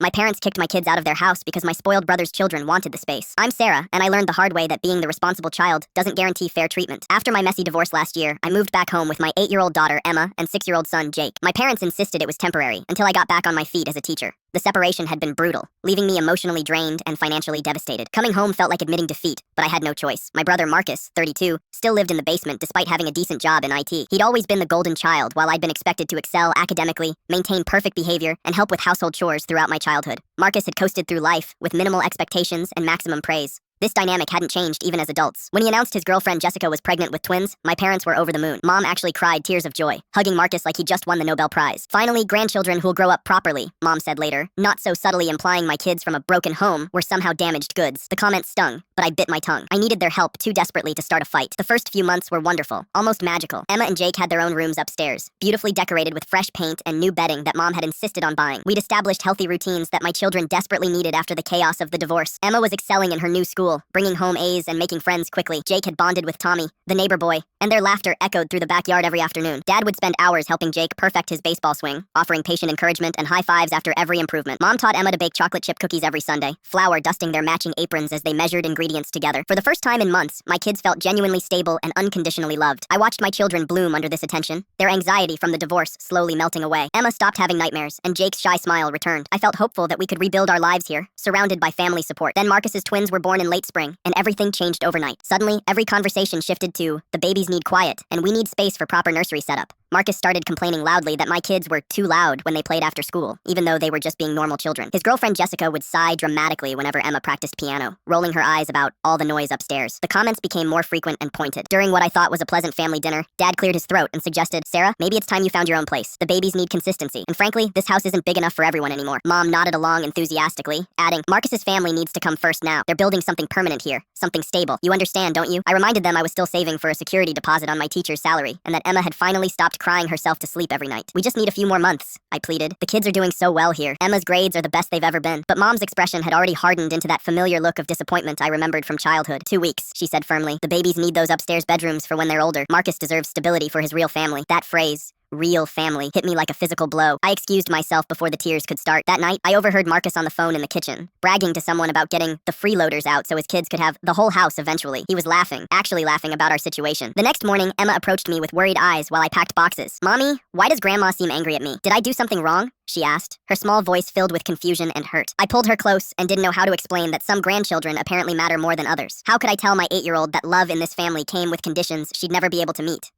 My parents kicked my kids out of their house because my spoiled brother's children wanted the space. I'm Sarah, and I learned the hard way that being the responsible child doesn't guarantee fair treatment. After my messy divorce last year, I moved back home with my 8-year-old daughter, Emma, and 6-year-old son, Jake. My parents insisted it was temporary until I got back on my feet as a teacher. The separation had been brutal, leaving me emotionally drained and financially devastated. Coming home felt like admitting defeat, but I had no choice. My brother, Marcus, 32, still lived in the basement despite having a decent job in IT. He'd always been the golden child, while I'd been expected to excel academically, maintain perfect behavior, and help with household chores throughout my childhood. Marcus had coasted through life with minimal expectations and maximum praise. This dynamic hadn't changed even as adults. When he announced his girlfriend Jessica was pregnant with twins, my parents were over the moon. Mom actually cried tears of joy, hugging Marcus like he just won the Nobel Prize. Finally, grandchildren who'll grow up properly, Mom said later, not so subtly implying my kids from a broken home were somehow damaged goods. The comment stung, but I bit my tongue. I needed their help too desperately to start a fight. The first few months were wonderful, almost magical. Emma and Jake had their own rooms upstairs, beautifully decorated with fresh paint and new bedding that Mom had insisted on buying. We'd established healthy routines that my children desperately needed after the chaos of the divorce. Emma was excelling in her new school, bringing home A's and making friends quickly. Jake had bonded with Tommy, the neighbor boy, and their laughter echoed through the backyard every afternoon. Dad would spend hours helping Jake perfect his baseball swing, offering patient encouragement and high fives after every improvement. Mom taught Emma to bake chocolate chip cookies every Sunday, flour dusting their matching aprons as they measured ingredients together. For the first time in months, my kids felt genuinely stable and unconditionally loved. I watched my children bloom under this attention, their anxiety from the divorce slowly melting away. Emma stopped having nightmares, and Jake's shy smile returned. I felt hopeful that we could rebuild our lives here, surrounded by family support. Then Marcus's twins were born in late spring, and everything changed overnight. Suddenly, every conversation shifted to, the babies need quiet, and we need space for proper nursery setup. Marcus started complaining loudly that my kids were too loud when they played after school, even though they were just being normal children. His girlfriend Jessica would sigh dramatically whenever Emma practiced piano, rolling her eyes about all the noise upstairs. The comments became more frequent and pointed. During what I thought was a pleasant family dinner, Dad cleared his throat and suggested, Sarah, maybe it's time you found your own place. The babies need consistency, and frankly, this house isn't big enough for everyone anymore. Mom nodded along enthusiastically, adding, Marcus's family needs to come first now. They're building something permanent here, something stable. You understand, don't you? I reminded them I was still saving for a security deposit on my teacher's salary, and that Emma had finally stopped crying herself to sleep every night. We just need a few more months, I pleaded. The kids are doing so well here. Emma's grades are the best they've ever been. But Mom's expression had already hardened into that familiar look of disappointment I remembered from childhood. 2 weeks, she said firmly. The babies need those upstairs bedrooms for when they're older. Marcus deserves stability for his real family. That phrase, real family, hit me like a physical blow. I excused myself before the tears could start. That night, I overheard Marcus on the phone in the kitchen, bragging to someone about getting the freeloaders out so his kids could have the whole house eventually. He was laughing, actually laughing about our situation. The next morning, Emma approached me with worried eyes while I packed boxes. Mommy, why does Grandma seem angry at me? Did I do something wrong? She asked, her small voice filled with confusion and hurt. I pulled her close and didn't know how to explain that some grandchildren apparently matter more than others. How could I tell my 8-year-old that love in this family came with conditions she'd never be able to meet?